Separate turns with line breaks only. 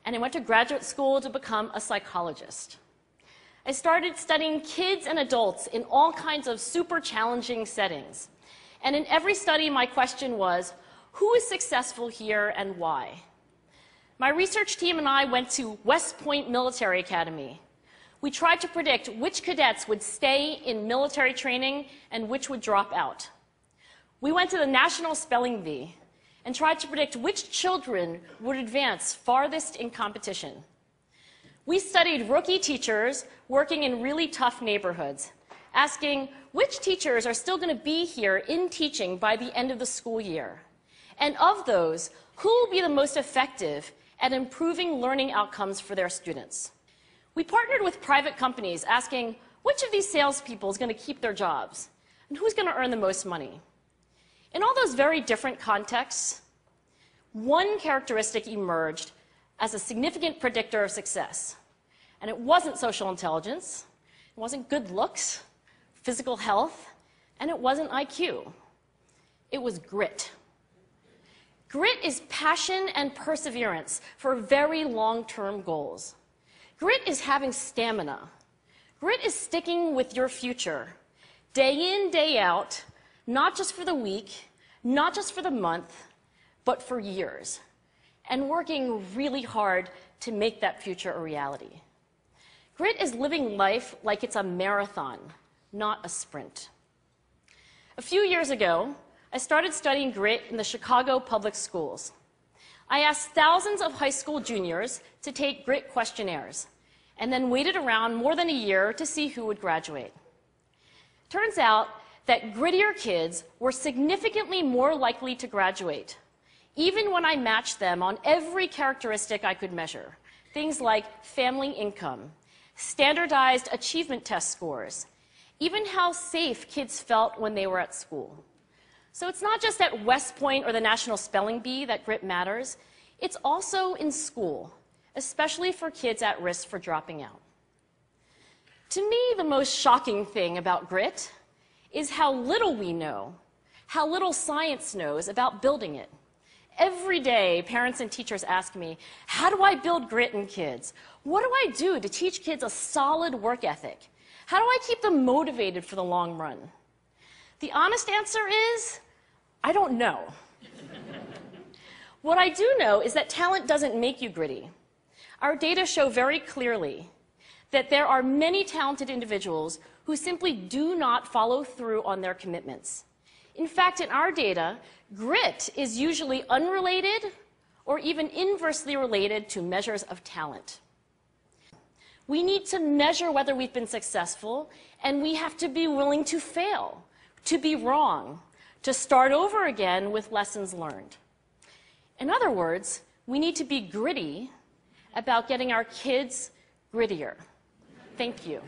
and I went to graduate school to become a psychologist. I started studying kids and adults in all kinds of super challenging settings. And in every study, my question was, who is successful here and why? My research team and I went to West Point Military Academy. We tried to predict which cadets would stay in military training and which would drop out. We went to the National Spelling Bee and tried to predict which children would advance farthest in competition. We studied rookie teachers working in really tough neighborhoods, asking which teachers are still going to be here in teaching by the end of the school year. And of those, who will be the most effective at improving learning outcomes for their students? We partnered with private companies, asking which of these salespeople is going to keep their jobs and who's going to earn the most money. In all those very different contexts, one characteristic emerged as a significant predictor of success. And it wasn't social intelligence, it wasn't good looks, physical health, and it wasn't IQ. It was grit. Grit is passion and perseverance for very long-term goals. Grit is having stamina. Grit is sticking with your future, day in, day out, not just for the week, not just for the month, but for years, and working really hard to make that future a reality. Grit is living life like it's a marathon, not a sprint. A few years ago, I started studying grit in the Chicago public schools. I asked thousands of high school juniors to take grit questionnaires, and then waited around more than a year to see who would graduate. Turns out that grittier kids were significantly more likely to graduate, even when I matched them on every characteristic I could measure, things like family income, standardized achievement test scores, even how safe kids felt when they were at school. So it's not just at West Point or the National Spelling Bee that grit matters, it's also in school, especially for kids at risk for dropping out. To me, the most shocking thing about grit is how little we know, how little science knows about building it. Every day, parents and teachers ask me, how do I build grit in kids? What do I do to teach kids a solid work ethic? How do I keep them motivated for the long run? The honest answer is, I don't know. What I do know is that talent doesn't make you gritty. Our data show very clearly that there are many talented individuals who simply do not follow through on their commitments. In fact, in our data, grit is usually unrelated or even inversely related to measures of talent. We need to measure whether we've been successful, and we have to be willing to fail, to be wrong, to start over again with lessons learned. In other words, we need to be gritty about getting our kids grittier. Thank you.